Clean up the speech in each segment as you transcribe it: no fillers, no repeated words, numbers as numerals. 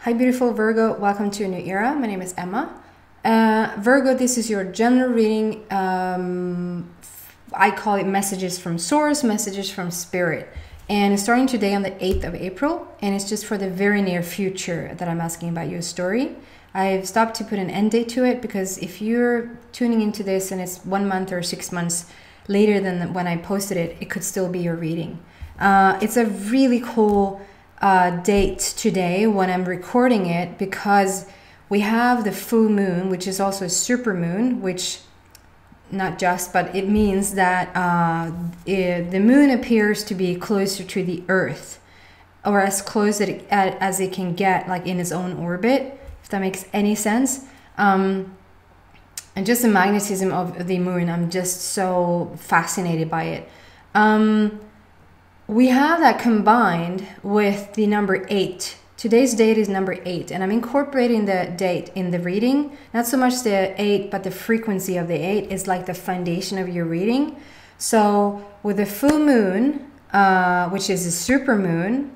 Hi beautiful Virgo, welcome to a new era. My name is Emma. Virgo, this is your general reading. I call it messages from source, messages from spirit. And it's starting today on the 8th of April, and it's just for the very near future that I'm asking about your story. I've stopped to put an end date to it because if you're tuning into this and it's 1 month or 6 months later than when I posted it, it could still be your reading. It's a really cool date today when I'm recording it because we have the full moon, which is also a super moon, which not just, but it means that the moon appears to be closer to the earth, or as close as it can get, like in its own orbit, if that makes any sense. And just the magnetism of the moon, I'm just so fascinated by it. We have that combined with the number 8. Today's date is number 8, and I'm incorporating the date in the reading. Not so much the 8, but the frequency of the 8 is like the foundation of your reading. So with the full moon, which is a super moon,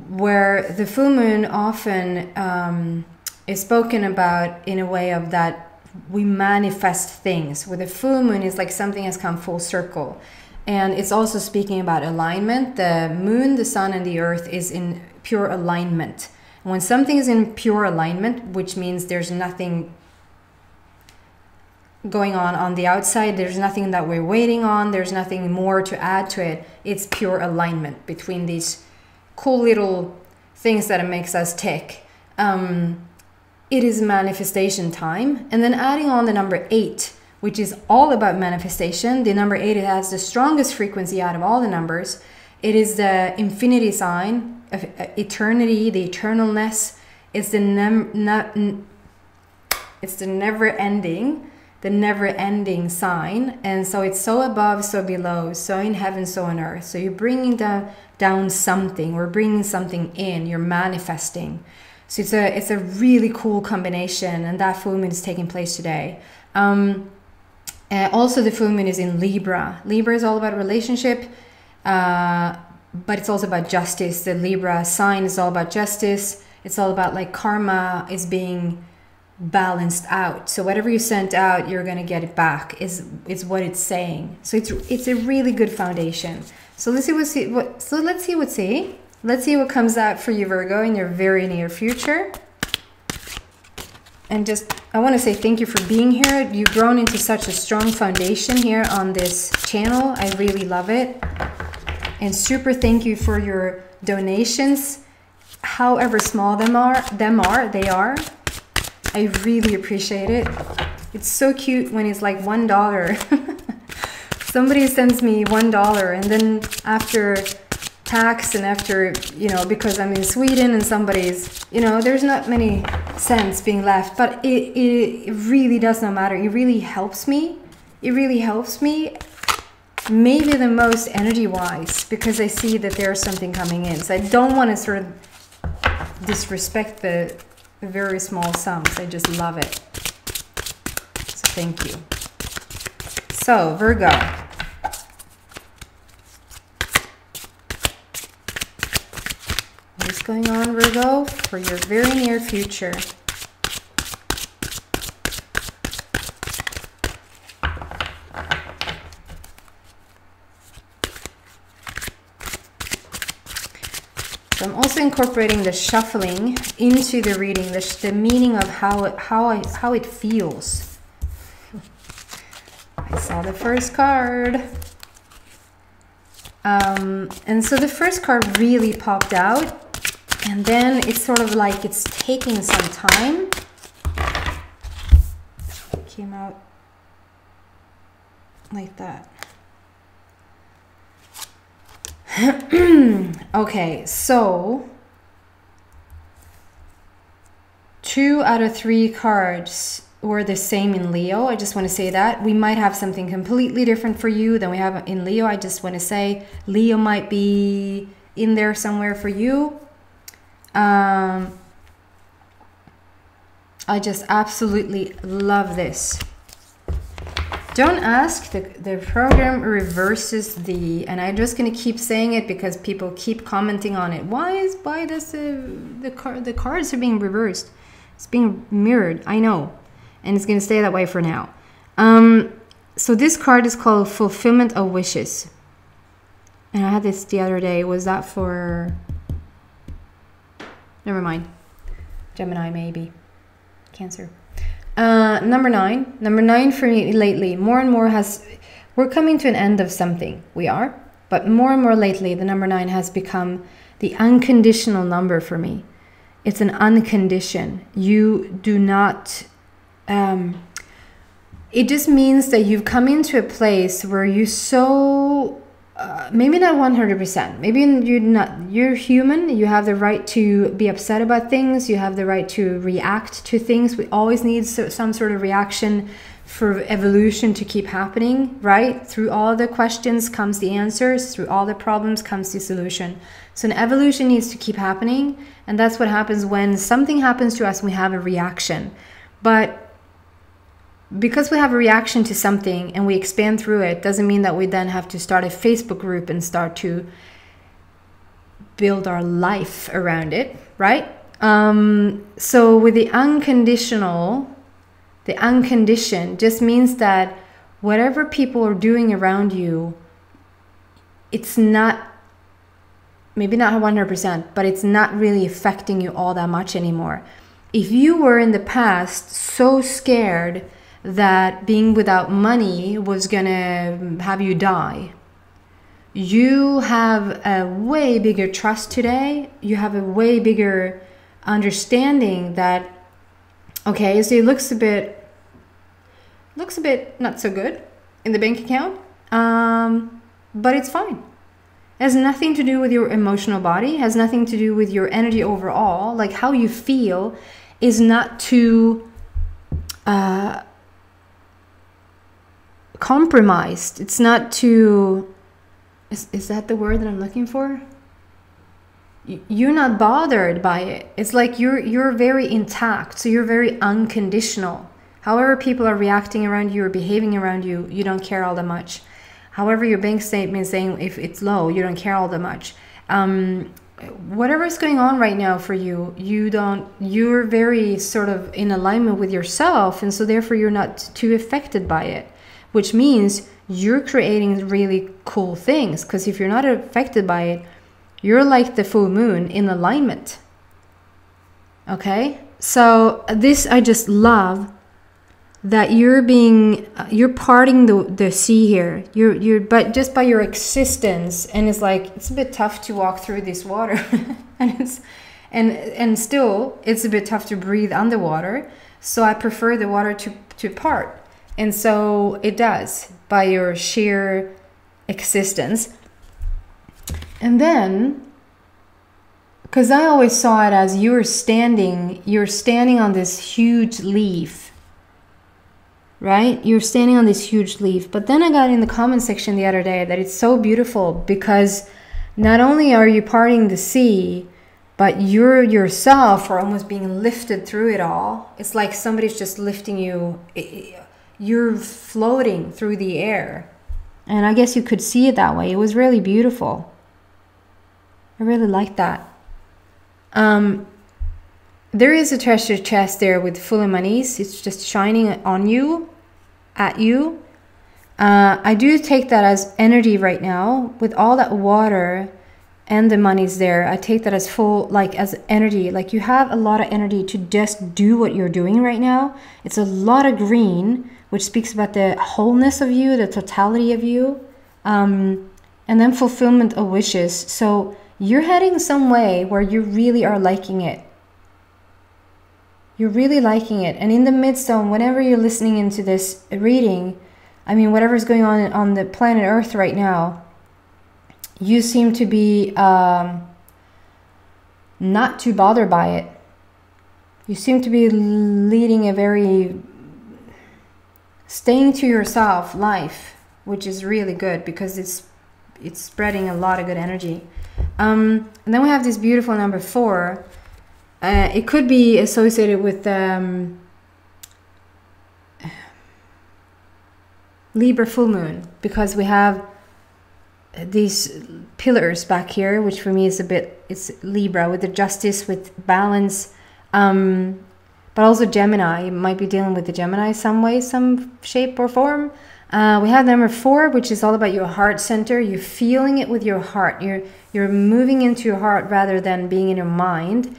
where the full moon often is spoken about in a way of that we manifest things. With the full moon, it's like something has come full circle. And it's also speaking about alignment. The moon, the sun, and the earth is in pure alignment. When something is in pure alignment, which means there's nothing going on the outside, there's nothing that we're waiting on, there's nothing more to add to it, it's pure alignment between these cool little things that it makes us tick. It is manifestation time. And then adding on the number 8, which is all about manifestation. The number 8, it has the strongest frequency out of all the numbers. It is the infinity sign of eternity, the eternalness. It's the never-ending sign. And so it's so above, so below, so in heaven, so on earth. So you're bringing down something, or bringing something in. You're manifesting. So it's a really cool combination, and that full moon is taking place today. Also, the full moon is in Libra. Libra is all about relationship, but it's also about justice. The Libra sign is all about justice. It's all about like karma is being balanced out. So whatever you sent out, you're gonna get it back. Is what it's saying. So it's a really good foundation. So let's see what comes out for you, Virgo, in your very near future. And just, I want to say thank you for being here. You've grown into such a strong foundation here on this channel. I really love it. And super thank you for your donations, however small they are. I really appreciate it. It's so cute when it's like $1. Somebody sends me $1, and then after tax and after, because I'm in Sweden and somebody's, there's not many cents being left, but it really does not matter. It really helps me. It really helps me, maybe the most energy-wise, because I see that there's something coming in. So I don't want to sort of disrespect the very small sums. I just love it. So thank you. So Virgo. What's going on, Virgo, for your very near future? So I'm also incorporating the shuffling into the reading, the meaning of how it feels. I saw the first card. And so the first card really popped out. And then it's sort of like it's taking some time. It came out like that. Okay, so 2 out of 3 cards were the same in Leo. I just want to say that. We might have something completely different for you than we have in Leo. I just want to say Leo might be in there somewhere for you. I just absolutely love this. Don't ask, the program reverses the, and I'm just going to keep saying it because people keep commenting on it. Why does the cards are being reversed? It's being mirrored, I know. And it's going to stay that way for now. So this card is called Fulfillment of Wishes. And I had this the other day. Was that for... Never mind. Gemini, maybe. Cancer. Number 9. Number 9 for me lately, more and more we're coming to an end of something. We are. But more and more lately, the number 9 has become the unconditional number for me. It's an unconditioned. You do not... it just means that you've come into a place where you so... maybe not 100%. Maybe you're human. You have the right to be upset about things. You have the right to react to things. We always need some sort of reaction for evolution to keep happening, right? Through all the questions comes the answers. Through all the problems comes the solution. So an evolution needs to keep happening. And that's what happens when something happens to us, we have a reaction. But because we have a reaction to something and we expand through it, doesn't mean that we then have to start a Facebook group and start to build our life around it, right? So with the unconditional, the unconditioned just means that whatever people are doing around you, it's not, maybe not 100%, but it's not really affecting you all that much anymore. If you were in the past so scared that being without money was gonna have you die, you have a way bigger trust today. You have a way bigger understanding that, okay, so it looks a bit not so good in the bank account, but it's fine. It has nothing to do with your emotional body, it has nothing to do with your energy overall. Like how you feel is not too compromised. It's not too, is that the word that I'm looking for? You're not bothered by it. It's like you're very intact, so you're very unconditional. However people are reacting around you or behaving around you, you don't care all that much. However your bank statement is saying if it's low, you don't care all that much. Whatever's going on right now for you, you're very sort of in alignment with yourself, and so therefore you're not too affected by it. Which means you're creating really cool things, because if you're not affected by it, you're like the full moon in alignment. Okay? So this, I just love that you're parting the sea here. But just by your existence, and it's like, it's a bit tough to walk through this water. and still, it's a bit tough to breathe underwater. So I prefer the water to part. And so it does, by your sheer existence. And then, because I always saw it as you're standing on this huge leaf, right? You're standing on this huge leaf. But then I got in the comment section the other day that it's so beautiful because not only are you parting the sea, but you're yourself are almost being lifted through it all. It's like somebody's just lifting you. You're floating through the air. And I guess you could see it that way. It was really beautiful. I really liked that. There is a treasure chest there with full of monies. It's just shining on you, at you. I do take that as energy right now. With all that water and the monies there, I take that as full, like as energy. Like you have a lot of energy to just do what you're doing right now. It's a lot of green, which speaks about the wholeness of you, the totality of you, and then fulfillment of wishes. So you're heading some way where you really are liking it. You're really liking it. And in the midst of, whenever you're listening into this reading, I mean, whatever's going on the planet Earth right now, you seem to be not too bothered by it. You seem to be leading a very staying to yourself life, which is really good because it's spreading a lot of good energy. And then we have this beautiful number 4. It could be associated with Libra full moon, because we have these pillars back here, which for me is a bit, it's Libra with the justice, with balance, but also Gemini. You might be dealing with the Gemini some way, some shape or form. We have number 4, which is all about your heart center. You're feeling it with your heart. You're moving into your heart rather than being in your mind.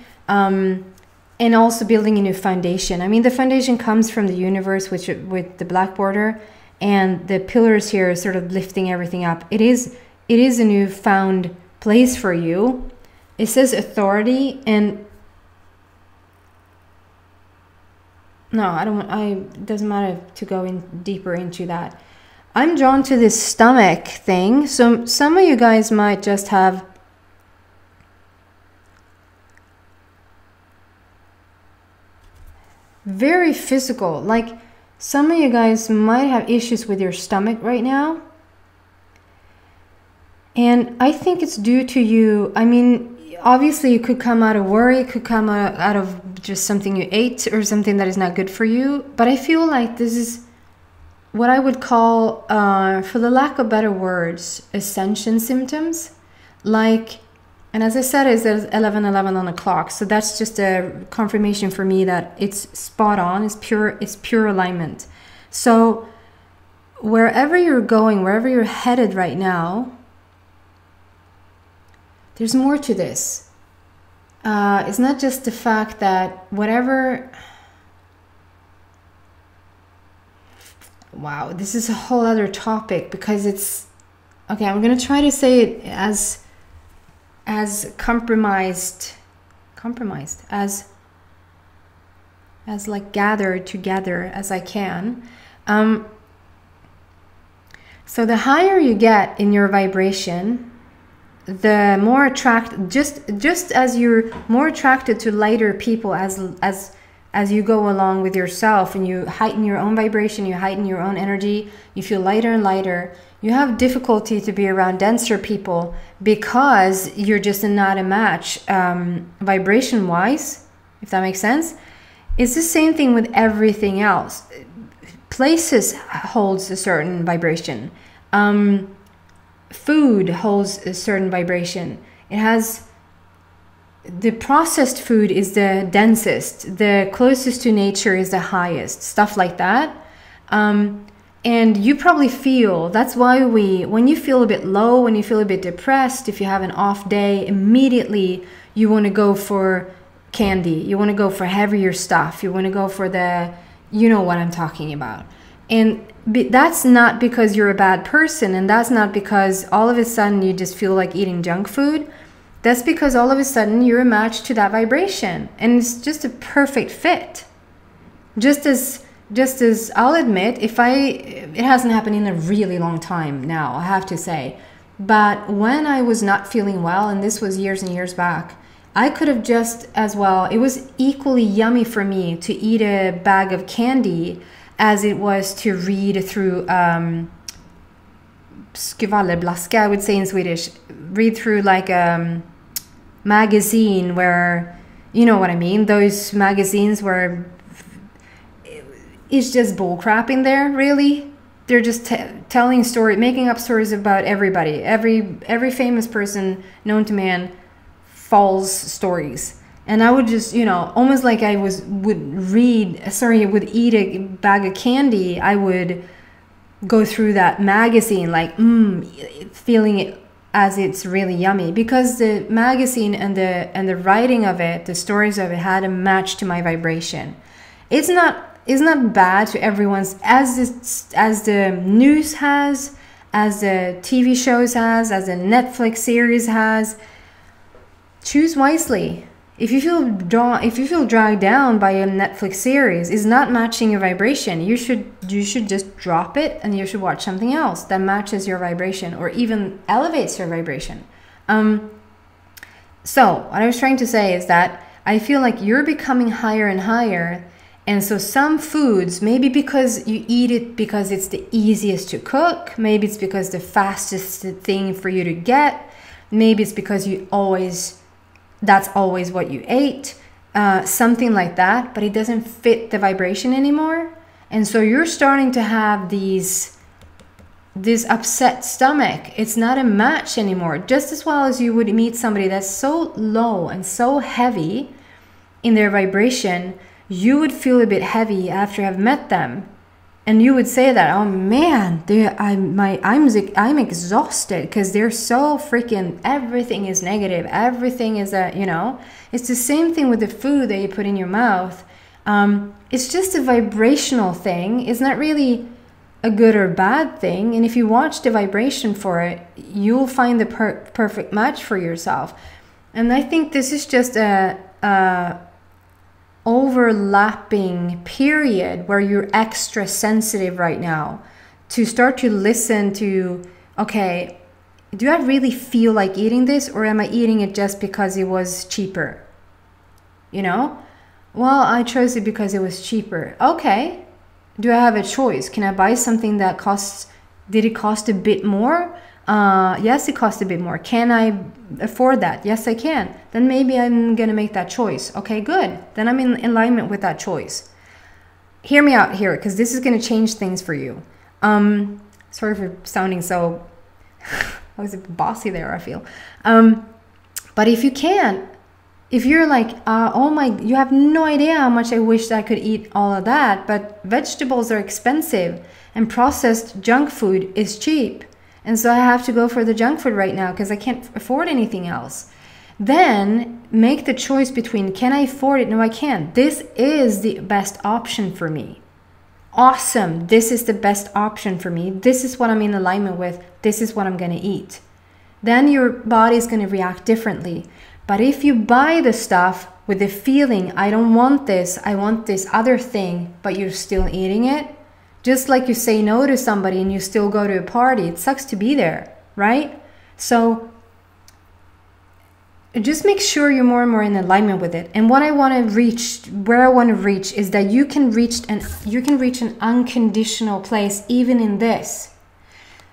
And also building a new foundation. I mean, the foundation comes from the universe, which with the black border, and the pillars here are sort of lifting everything up. It is a new found place for you. It says authority, and no, I don't want, it doesn't matter to go in deeper into that. I'm drawn to this stomach thing. So some of you guys might just have very physical, like some of you guys might have issues with your stomach right now. And I think it's due to you. I mean, obviously it could come out of worry, it could come out of just something you ate or something that is not good for you. But I feel like this is what I would call, for the lack of better words, Ascension symptoms. Like, and as I said, it's 11:11 on the clock. So that's just a confirmation for me that it's spot on, it's pure alignment. So wherever you're going, wherever you're headed right now, there's more to this. It's not just the fact that whatever... Wow, this is a whole other topic, because it's... Okay, I'm going to try to say it as compromised, as like gathered together as I can. So the higher you get in your vibration, the more just as you're more attracted to lighter people as you go along with yourself, and you heighten your own vibration, you heighten your own energy, you feel lighter and lighter. You have difficulty to be around denser people because you're just not a match vibration wise, if that makes sense. It's the same thing with everything else. Places holds a certain vibration. Food holds a certain vibration. It has, the processed food is the densest, the closest to nature is the highest, stuff like that. And you probably feel, that's why when you feel a bit low, when you feel a bit depressed, if you have an off day, immediately you want to go for candy, you want to go for heavier stuff, you want to go for the, you know what I'm talking about. And that's not because you're a bad person, and that's not because all of a sudden you just feel like eating junk food. That's because all of a sudden you're a match to that vibration, and it's just a perfect fit. Just as I'll admit, it hasn't happened in a really long time now, I have to say. But when I was not feeling well, and this was years and years back, I could have just as well, it was equally yummy for me to eat a bag of candy as it was to read through skvallerblaska, I would say in Swedish, read through like a magazine where, you know what I mean, those magazines where it's just bullcrap in there, really. They're just telling story, making up stories about everybody. Every famous person known to man, false stories. And I would just, almost like I would eat a bag of candy. I would go through that magazine like, feeling it as it's really yummy, because the magazine and the writing of it, the stories of it, had a match to my vibration. It's not bad to everyone's, as the news has, as the TV shows has, as the Netflix series has. Choose wisely. If you feel dragged down by a Netflix series, is not matching your vibration, you should just drop it, and you should watch something else that matches your vibration or even elevates your vibration. So what I was trying to say is that I feel like you're becoming higher and higher. And so some foods, maybe because you eat it because it's the easiest to cook, maybe it's because the fastest thing for you to get, maybe it's because that's always what you ate, something like that, but it doesn't fit the vibration anymore. And so you're starting to have these this upset stomach, it's not a match anymore. Just as well as you would meet somebody that's so low and so heavy in their vibration, you would feel a bit heavy after have met them. And you would say that, oh man, I'm exhausted because they're so freaking, everything is negative. Everything is it's the same thing with the food that you put in your mouth. It's just a vibrational thing. It's not really a good or bad thing. And if you watch the vibration for it, you'll find the perfect match for yourself. And I think this is just a overlapping period where you're extra sensitive right now to start to listen to, okay, do I really feel like eating this, or am I eating it just because it was cheaper? Well, I chose it because it was cheaper. Okay, do I have a choice? Can I buy something that did it cost a bit more? Yes, it cost a bit more. Can I afford that? Yes, I can. Then maybe I'm going to make that choice. Okay, good. Then I'm in alignment with that choice. Hear me out here, because this is going to change things for you. Sorry for sounding so, I was a bit bossy there, I feel. But if you can, if you're like, you have no idea how much I wish I could eat all of that, but vegetables are expensive and processed junk food is cheap. And so I have to go for the junk food right now because I can't afford anything else. Then make the choice between, can I afford it? No, I can't. This is the best option for me. Awesome. This is the best option for me. This is what I'm in alignment with. This is what I'm going to eat. Then your body is going to react differently. But if you buy the stuff with the feeling, I don't want this, I want this other thing, but you're still eating it, just like you say no to somebody and you still go to a party, it sucks to be there, right? So just make sure you're more and more in alignment with it. And what I want to reach, where I want to reach, is that you can reach an unconditional place even in this,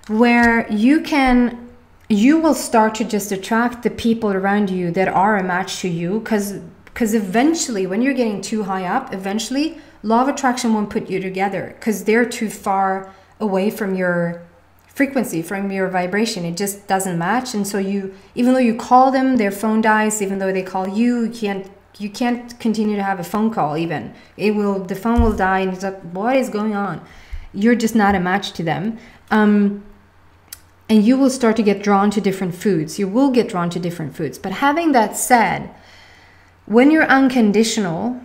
where you will start to just attract the people around you that are a match to you, because eventually, when you're getting too high up, eventually law of attraction won't put you together because they're too far away from your frequency, from your vibration. It just doesn't match. And so even though you call them, their phone dies. Even though they call you, you can't continue to have a phone call. Even the phone will die, and it's like, what is going on? You're just not a match to them. And you will start to get drawn to different foods. You will get drawn to different foods. But having that said, when you're unconditional,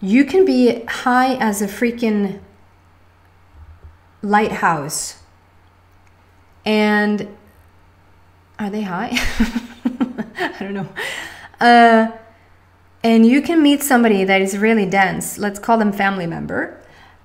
you can be high as a freaking lighthouse. And are they high? I don't know. And you can meet somebody that is really dense. Let's call them family member.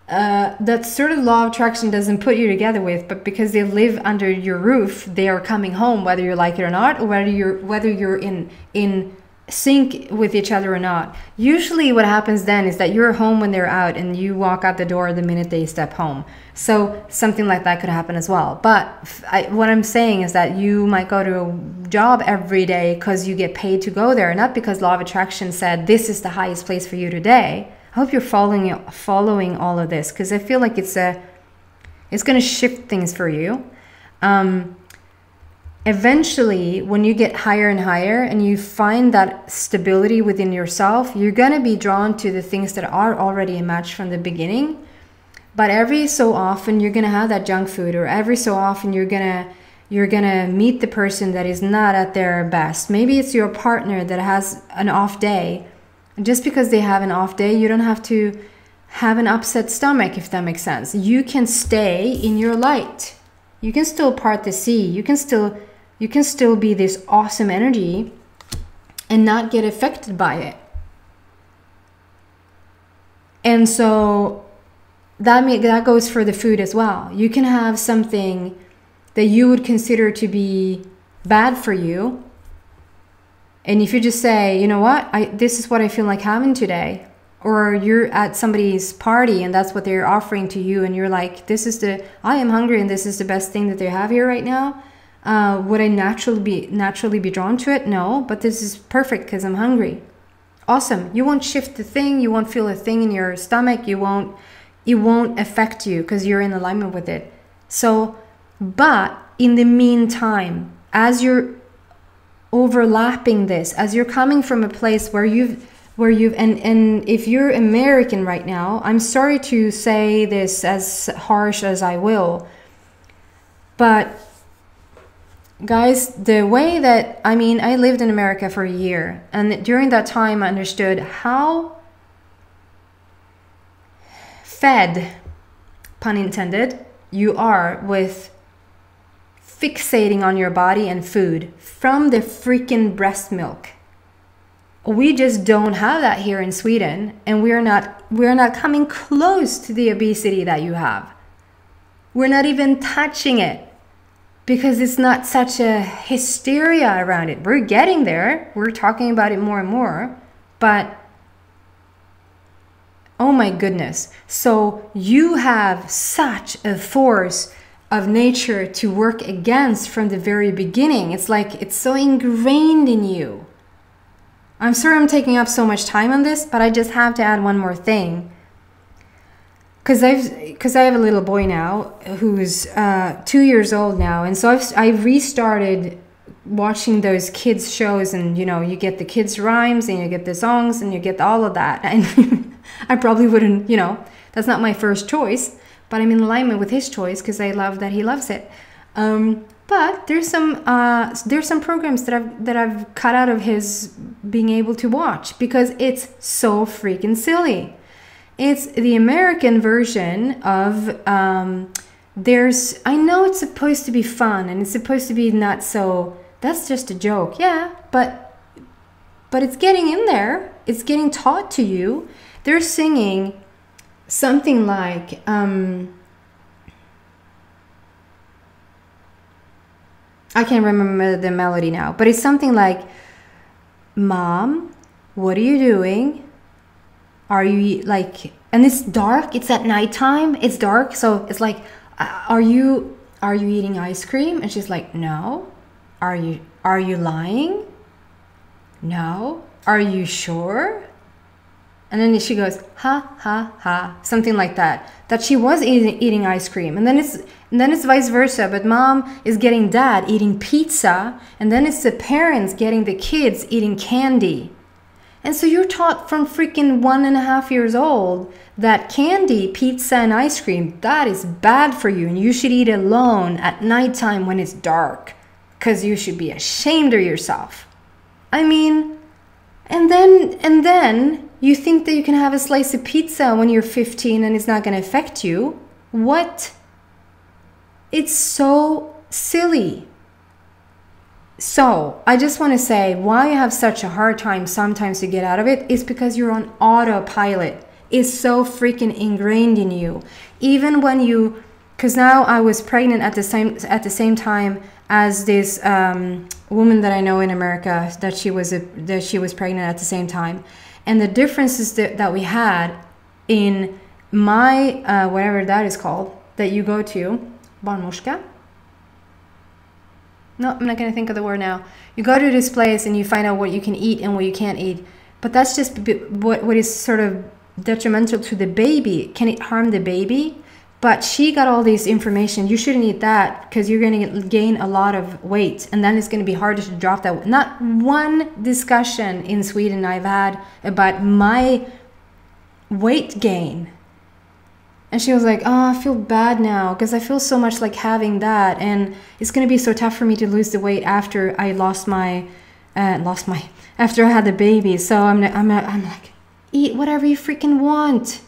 That sort of law of attraction doesn't put you together with, but because they live under your roof, they are coming home, whether you like it or not, or whether you're in sync with each other or not. Usually what happens then is that you're home when they're out and you walk out the door the minute they step home. So something like that could happen as well. But what I'm saying is that you might go to a job every day because you get paid to go there, not because law of attraction said this is the highest place for you today. I hope you're following all of this, because I feel like it's going to shift things for you. Eventually, when you get higher and higher and you find that stability within yourself, you're going to be drawn to the things that are already a match from the beginning. But every so often you're going to have that junk food, or every so often you're going to meet the person that is not at their best. Maybe it's your partner that has an off day. And just because they have an off day, you don't have to have an upset stomach, if that makes sense. You can stay in your light. You can still part the sea. You can still be this awesome energy and not get affected by it. And so that goes for the food as well. You can have something that you would consider to be bad for you, and if you just say, you know what, this is what I feel like having today, or you're at somebody's party and that's what they're offering to you, and you're like, I am hungry and this is the best thing that they have here right now. Would I naturally be drawn to it? No, but this is perfect because I'm hungry. Awesome. You won't shift the thing. You won't feel a thing in your stomach. It won't affect you because you're in alignment with it. So But in the meantime, as you're overlapping this, as you're coming from a place where and if you're American right now, I'm sorry to say this as harsh as I will, but guys, the way that, I mean, I lived in America for a year, and during that time I understood how fed, pun intended, you are with fixating on your body and food from the freaking breast milk. We just don't have that here in Sweden, and we're not coming close to the obesity that you have. We're not even touching it because it's not such a hysteria around it. We're getting there. We're talking about it more and more, but oh my goodness. So you have such a force of nature to work against from the very beginning. It's like it's so ingrained in you. I'm sorry I'm taking up so much time on this, but I just have to add one more thing. Because I have a little boy now who's 2 years old now, and so I restarted watching those kids shows, and you know, you get the kids rhymes and you get the songs and you get all of that, and I probably wouldn't, you know, that's not my first choice, but I'm in alignment with his choice because I love that he loves it. But there's some programs that I've cut out of his being able to watch because it's so freaking silly. It's the American version of I know it's supposed to be fun and it's supposed to be not so, that's just a joke, yeah, but it's getting in there. It's getting taught to you. They're singing something like I can't remember the melody now, but it's something like, Mom, what are you doing? Are you like, and it's dark, it's at nighttime, it's dark, so it's like, are you eating ice cream? And she's like, no. Are you lying? No. Are you sure? And then she goes, ha ha ha, something like that she was eating ice cream, and then it's vice versa, but mom is getting dad eating pizza, and then it's the parents getting the kids eating candy. And so you're taught from freaking 1.5 years old that candy, pizza, and ice cream, that is bad for you, and you should eat alone at nighttime when it's dark, because you should be ashamed of yourself. I mean, and then you think that you can have a slice of pizza when you're 15 and it's not going to affect you. What? It's so silly. So I just want to say why I have such a hard time sometimes to get out of it is because you're on autopilot. It's so freaking ingrained in you. Even when you, because now I was pregnant at the same time as this woman that I know in America, that she was pregnant at the same time, and the differences that we had in my whatever that is called that you go to, barnmorska. No, I'm not going to think of the word now. You go to this place and you find out what you can eat and what you can't eat. But that's just what is sort of detrimental to the baby. Can it harm the baby? But she got all this information. You shouldn't eat that because you're going to gain a lot of weight. And then it's going to be harder to drop that. Not one discussion in Sweden I've had about my weight gain. And she was like, oh, I feel bad now because I feel so much like having that, and it's going to be so tough for me to lose the weight after I after I had the baby. So I'm like, eat whatever you freaking want.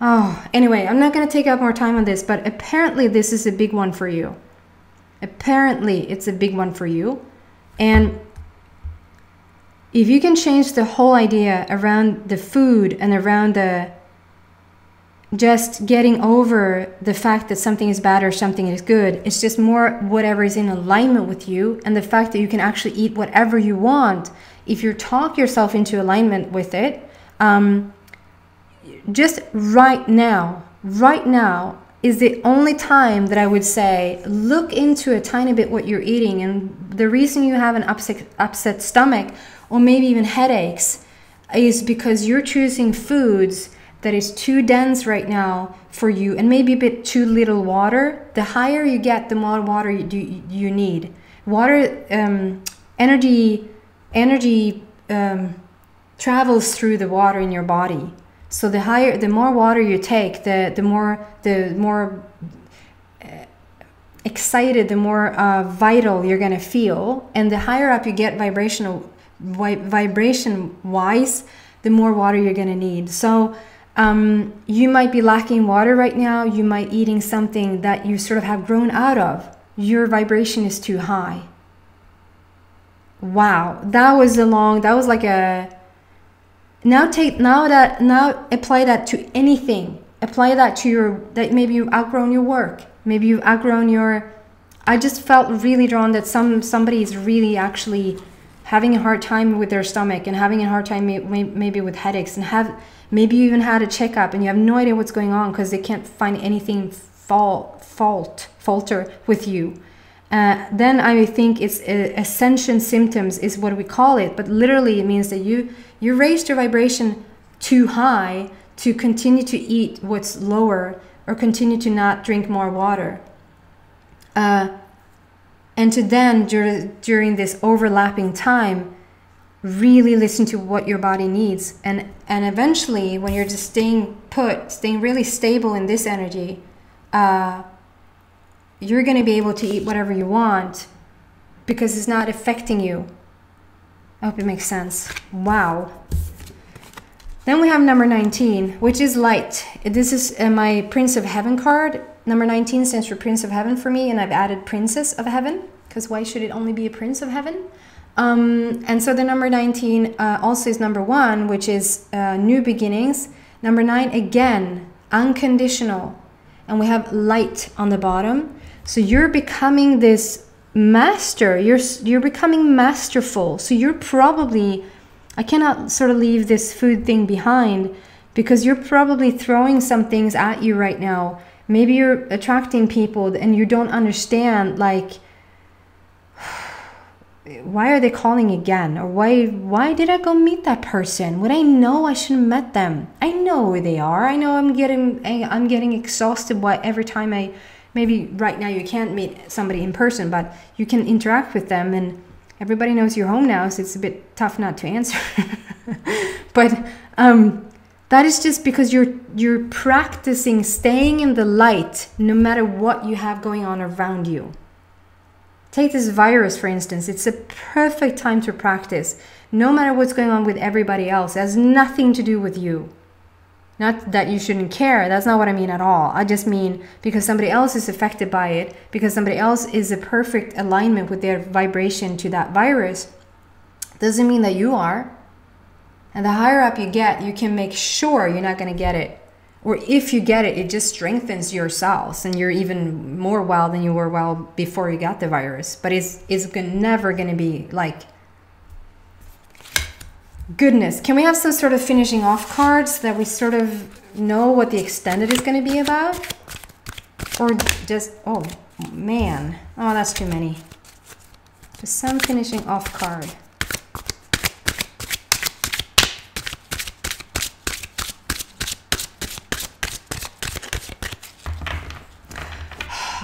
Oh, anyway, I'm not going to take up more time on this, but apparently this is a big one for you. Apparently it's a big one for you. And if you can change the whole idea around the food and around just getting over the fact that something is bad or something is good. It's just more whatever is in alignment with you, and the fact that you can actually eat whatever you want. If you talk yourself into alignment with it, just right now is the only time that I would say, look into a tiny bit what you're eating. And the reason you have an upset stomach or maybe even headaches is because you're choosing foods that is too dense right now for you, and maybe a bit too little water, the higher you get, the more water you need. Water, energy travels through the water in your body. So the more water you take, the more excited, the more vital you're gonna feel, and the higher up you get vibration wise, the more water you're gonna need. So you might be lacking water right now. You might be eating something that you sort of have grown out of. Your vibration is too high. Wow, that was like a. Now apply that to anything. Apply that to that maybe you've outgrown your work. Maybe you've outgrown your. I just felt really drawn that somebody is really actually having a hard time with their stomach and having a hard time maybe with headaches, and maybe you even had a checkup and you have no idea what's going on because they can't find anything falter with you. Then I think it's ascension symptoms is what we call it, but literally it means that you raised your vibration too high to continue to eat what's lower or continue to not drink more water. And to then during this overlapping time really listen to what your body needs, and eventually when you're just staying really stable in this energy, you're going to be able to eat whatever you want because it's not affecting you. I hope it makes sense. Wow. Then we have number 19, which is light. This is my Prince of Heaven card. Number 19 stands for Prince of Heaven for me, and I've added Princess of Heaven because why should it only be a Prince of Heaven? And so the number 19 also is number 1, which is new beginnings. Number 9, again, unconditional. And we have light on the bottom. So you're becoming this master. You're becoming masterful. So you're probably, I cannot sort of leave this food thing behind because you're probably throwing some things at you right now. Maybe you're attracting people and you don't understand, like, why are they calling again? Or why did I go meet that person? Would I know I shouldn't have met them? I know who they are. I know I'm getting exhausted every time maybe right now you can't meet somebody in person, but you can interact with them, and everybody knows you're home now, so it's a bit tough not to answer. But that is just because you're practicing staying in the light no matter what you have going on around you. Take this virus, for instance. It's a perfect time to practice. No matter what's going on with everybody else, it has nothing to do with you. Not that you shouldn't care. That's not what I mean at all. I just mean because somebody else is affected by it, because somebody else is a perfect alignment with their vibration to that virus, doesn't mean that you are. And the higher up you get, you can make sure you're not going to get it. Or if you get it, it just strengthens your cells and you're even more well than you were well before you got the virus. But it's never going to be like, goodness. Can we have some sort of finishing off cards so that we sort of know what the extended is going to be about? Or just, oh man. Oh, that's too many. Just some finishing off card.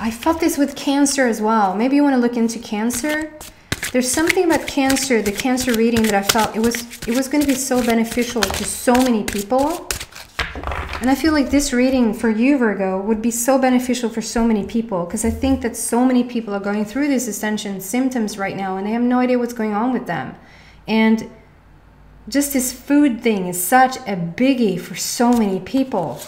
I felt this with Cancer as well. Maybe you want to look into Cancer. There's something about Cancer, the Cancer reading, that I felt it was going to be so beneficial to so many people. And I feel like this reading for you, Virgo, would be so beneficial for so many people, because I think that so many people are going through these Ascension symptoms right now and they have no idea what's going on with them. And just this food thing is such a biggie for so many people.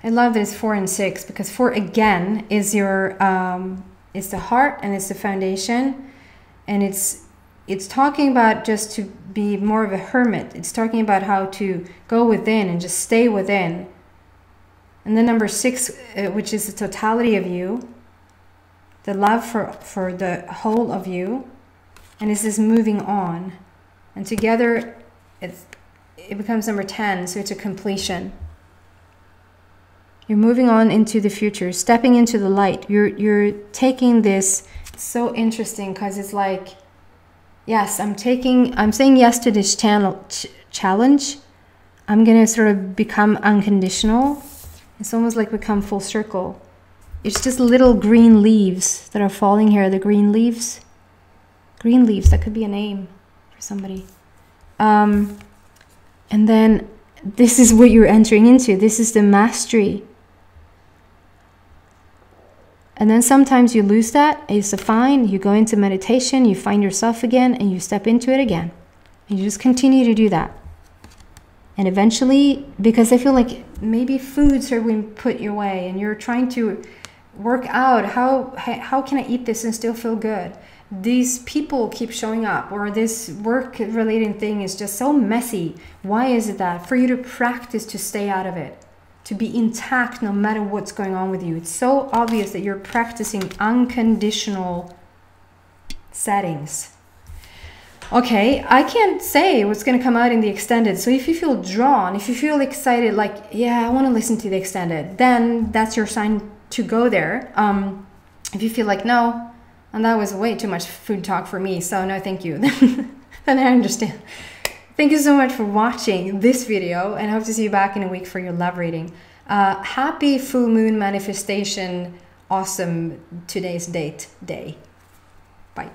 I love this 4 and 6 because 4 again is your it's the heart and it's the foundation, and it's talking about just to be more of a hermit. It's talking about how to go within and just stay within. And then number 6, which is the totality of you, the love for the whole of you, and it's this moving on, and together it becomes number 10. So it's a completion. You're moving on into the future, stepping into the light. You're taking this. It's so interesting because it's like, yes, I'm saying yes to this challenge, I'm gonna sort of become unconditional. It's almost like we come full circle. It's just little green leaves that are falling here, the green leaves. Green leaves, that could be a name for somebody. And then this is what you're entering into. This is the mastery. And then sometimes you lose that. It's fine. You go into meditation, you find yourself again, and you step into it again. And you just continue to do that. And eventually, because I feel like maybe foods are being put your way and you're trying to work out how can I eat this and still feel good? These people keep showing up, or this work-related thing is just so messy. Why is it that? For you to practice to stay out of it, to be intact no matter what's going on with you. It's so obvious that you're practicing unconditional settings. Okay, I can't say what's going to come out in the extended. So if you feel drawn, if you feel excited, like, yeah, I want to listen to the extended, then that's your sign to go there. If you feel like, no, and that was way too much food talk for me, so no thank you, then I understand. Thank you so much for watching this video, and I hope to see you back in a week for your love reading. Happy full moon manifestation, awesome today's day. Bye.